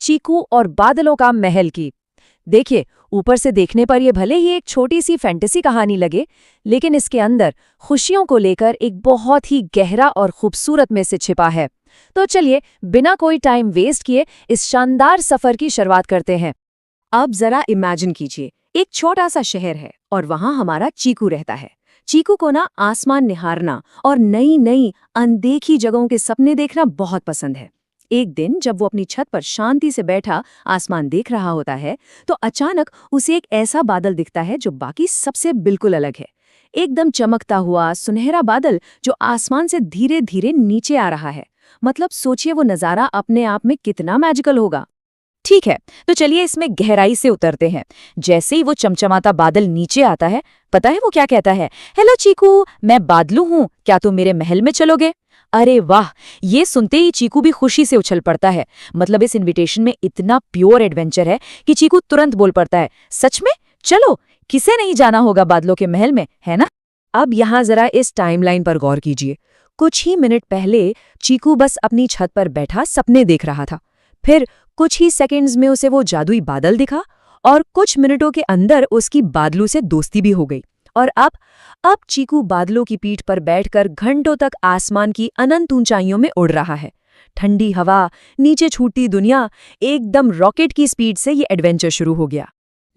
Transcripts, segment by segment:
चीकू और बादलों का महल की। देखिए, ऊपर से देखने पर यह भले ही एक छोटी सी फैंटेसी कहानी लगे, लेकिन इसके अंदर खुशियों को लेकर एक बहुत ही गहरा और खूबसूरत मैसेज छिपा है। तो चलिए, बिना कोई टाइम वेस्ट किए इस शानदार सफर की शुरुआत करते हैं। अब जरा इमेजिन कीजिए, एक छोटा सा शहर है और वहां हमारा चीकू रहता है। चीकू को ना आसमान निहारना और नई नई अनदेखी जगहों के सपने देखना बहुत पसंद है। एक दिन जब वो अपनी छत पर शांति से बैठा आसमान देख रहा होता है, तो अचानक उसे एक ऐसा बादल दिखता है जो बाकी सबसे बिल्कुल अलग है। एकदम चमकता हुआ सुनहरा बादल जो आसमान से धीरे धीरे नीचे आ रहा है। मतलब सोचिए वो नज़ारा अपने आप में कितना मैजिकल होगा। ठीक है, तो चलिए इसमें गहराई से उतरते हैं। जैसे ही वो चमचमाता बादल नीचे आता है, पता है वो क्या कहता है? हेलो चीकू, मैं बादलू हूँ, क्या तुम मेरे महल में चलोगे? अरे वाह, ये सुनते ही चीकू भी खुशी से उछल पड़ता है। मतलब इस इनविटेशन में इतना प्योर एडवेंचर है कि चीकू तुरंत बोल पड़ता है, सच में? चलो, किसे नहीं जाना होगा बादलों के महल में, है ना? अब यहाँ जरा इस टाइमलाइन पर गौर कीजिए। कुछ ही मिनट पहले चीकू बस अपनी छत पर बैठा सपने देख रहा था। फिर कुछ ही सेकंड्स में उसे वो जादुई बादल दिखा और कुछ मिनटों के अंदर उसकी बादलों से दोस्ती भी हो गई। और अब चीकू बादलों की पीठ पर बैठकर घंटों तक आसमान की अनंत ऊंचाइयों में उड़ रहा है। ठंडी हवा, नीचे छूटती दुनिया, एकदम रॉकेट की स्पीड से ये एडवेंचर शुरू हो गया।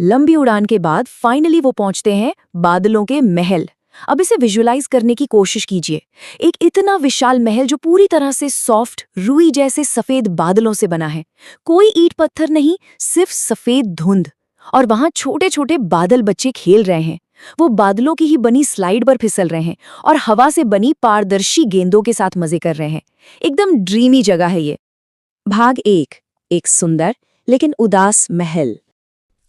लंबी उड़ान के बाद फाइनली वो पहुंचते हैं बादलों के महल। अब इसे विजुअलाइज करने की कोशिश कीजिए। एक इतना विशाल महल जो पूरी तरह से सॉफ्ट रुई जैसे सफेद बादलों से बना है। कोई ईंट पत्थर नहीं, सिर्फ सफेद धुंध। और वहां छोटे छोटे बादल बच्चे खेल रहे हैं। वो बादलों की ही बनी स्लाइड पर फिसल रहे हैं और हवा से बनी पारदर्शी गेंदों के साथ मजे कर रहे हैं। एकदम ड्रीमी जगह है ये। भाग एक सुंदर लेकिन उदास महल।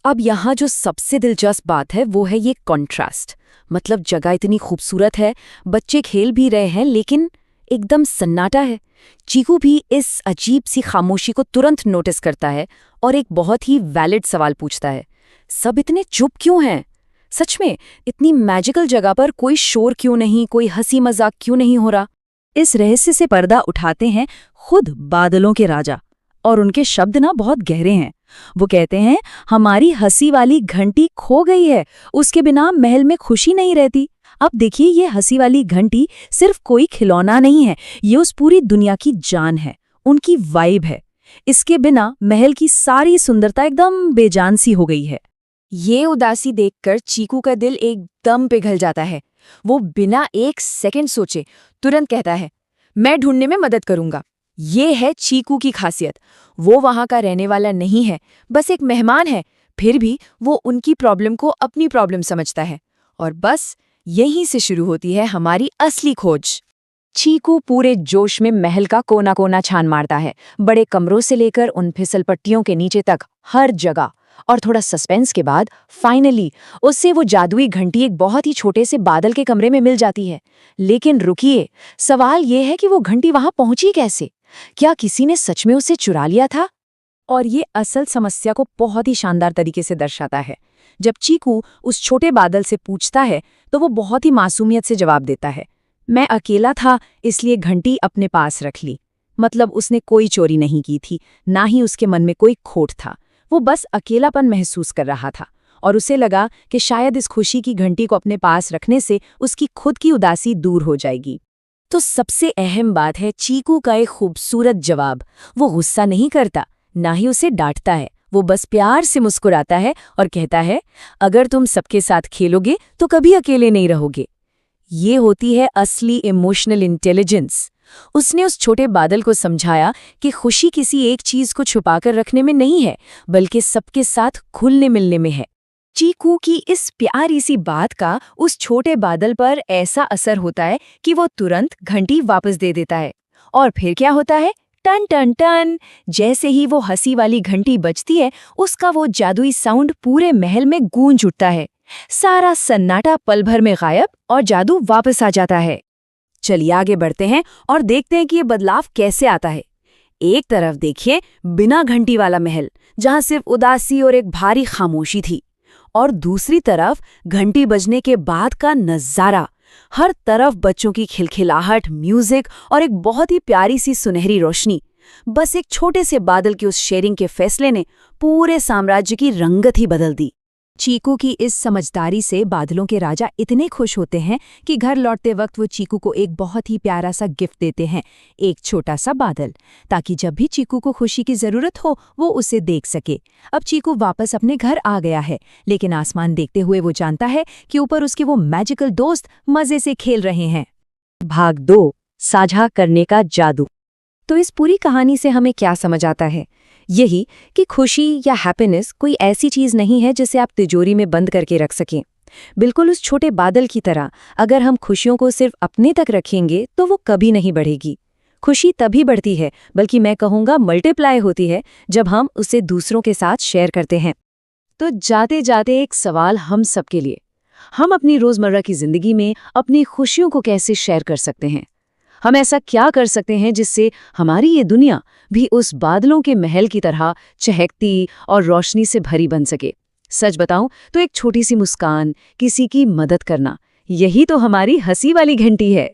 अब यहाँ जो सबसे दिलचस्प बात है वो है ये कॉन्ट्रास्ट। मतलब जगह इतनी खूबसूरत है, बच्चे खेल भी रहे हैं, लेकिन एकदम सन्नाटा है। चीकू भी इस अजीब सी खामोशी को तुरंत नोटिस करता है और एक बहुत ही वैलिड सवाल पूछता है, सब इतने चुप क्यों हैं? सच में इतनी मैजिकल जगह पर कोई शोर क्यों नहीं, कोई हंसी मजाक क्यों नहीं हो रहा? इस रहस्य से पर्दा उठाते हैं खुद बादलों के राजा, और उनके शब्द ना बहुत गहरे हैं। वो कहते हैं, हमारी हंसी वाली घंटी खो गई है, उसके बिना महल में खुशी नहीं रहती। अब देखिए, ये हंसी वाली घंटी सिर्फ कोई खिलौना नहीं है, ये उस पूरी दुनिया की जान है, उनकी वाइब है। इसके बिना महल की सारी सुंदरता एकदम बेजान सी हो गई है। ये उदासी देखकर चीकू का दिल एकदम पिघल जाता है। वो बिना एक सेकंड सोचे तुरंत कहता है, मैं ढूंढने में मदद करूंगा। ये है चीकू की खासियत। वो वहां का रहने वाला नहीं है, बस एक मेहमान है, फिर भी वो उनकी प्रॉब्लम को अपनी प्रॉब्लम समझता है। और बस यहीं से शुरू होती है हमारी असली खोज। चीकू पूरे जोश में महल का कोना कोना छान मारता है, बड़े कमरों से लेकर उन फिसल पट्टियों के नीचे तक, हर जगह। और थोड़ा सस्पेंस के बाद फाइनली उससे वो जादुई घंटी एक बहुत ही छोटे से बादल के कमरे में मिल जाती है। लेकिन रुकिए, सवाल ये है कि वो घंटी वहां पहुंची कैसे? क्या किसी ने सच में उसे चुरा लिया था? और ये असल समस्या को बहुत ही शानदार तरीके से दर्शाता है। जब चीकू उस छोटे बादल से पूछता है तो वो बहुत ही मासूमियत से जवाब देता है, मैं अकेला था इसलिए घंटी अपने पास रख ली। मतलब उसने कोई चोरी नहीं की थी, ना ही उसके मन में कोई खोट था। वो बस अकेलापन महसूस कर रहा था और उसे लगा कि शायद इस खुशी की घंटी को अपने पास रखने से उसकी खुद की उदासी दूर हो जाएगी। तो सबसे अहम बात है चीकू का एक खूबसूरत जवाब। वो गुस्सा नहीं करता, ना ही उसे डांटता है। वो बस प्यार से मुस्कुराता है और कहता है, अगर तुम सबके साथ खेलोगे तो कभी अकेले नहीं रहोगे। ये होती है असली इमोशनल इंटेलिजेंस। उसने उस छोटे बादल को समझाया कि खुशी किसी एक चीज को छुपाकर रखने में नहीं है, बल्कि सबके साथ खुलने मिलने में है। चीकू की इस प्यारी सी बात का उस छोटे बादल पर ऐसा असर होता है कि वो तुरंत घंटी वापस दे देता है। और फिर क्या होता है? टन टन टन, जैसे ही वो हंसी वाली घंटी बजती है, उसका वो जादुई साउंड पूरे महल में गूंज उठता है। सारा सन्नाटा पल भर में गायब और जादू वापस आ जाता है। चलिए आगे बढ़ते हैं और देखते हैं कि ये बदलाव कैसे आता है। एक तरफ देखिए बिना घंटी वाला महल, जहां सिर्फ उदासी और एक भारी खामोशी थी, और दूसरी तरफ घंटी बजने के बाद का नजारा। हर तरफ बच्चों की खिलखिलाहट, म्यूजिक और एक बहुत ही प्यारी सी सुनहरी रोशनी। बस एक छोटे से बादल के उस शेयरिंग के फैसले ने पूरे साम्राज्य की रंगत ही बदल दी। चीकू की इस समझदारी से बादलों के राजा इतने खुश होते हैं कि घर लौटते वक्त वो चीकू को एक बहुत ही प्यारा सा गिफ्ट देते हैं, एक छोटा सा बादल, ताकि जब भी चीकू को खुशी की जरूरत हो वो उसे देख सके। अब चीकू वापस अपने घर आ गया है, लेकिन आसमान देखते हुए वो जानता है कि ऊपर उसके वो मैजिकल दोस्त मजे से खेल रहे हैं। भाग 2, साझा करने का जादू। तो इस पूरी कहानी से हमें क्या समझ आता है? यही कि खुशी या हैप्पीनेस कोई ऐसी चीज नहीं है जिसे आप तिजोरी में बंद करके रख सकें। बिल्कुल उस छोटे बादल की तरह, अगर हम खुशियों को सिर्फ अपने तक रखेंगे तो वो कभी नहीं बढ़ेगी। खुशी तभी बढ़ती है, बल्कि मैं कहूँगा मल्टीप्लाई होती है, जब हम उसे दूसरों के साथ शेयर करते हैं। तो जाते जाते एक सवाल हम सबके लिए, हम अपनी रोजमर्रा की जिंदगी में अपनी खुशियों को कैसे शेयर कर सकते हैं? हम ऐसा क्या कर सकते हैं जिससे हमारी ये दुनिया भी उस बादलों के महल की तरह चहकती और रोशनी से भरी बन सके? सच बताऊं तो एक छोटी सी मुस्कान, किसी की मदद करना, यही तो हमारी हंसी वाली घंटी है।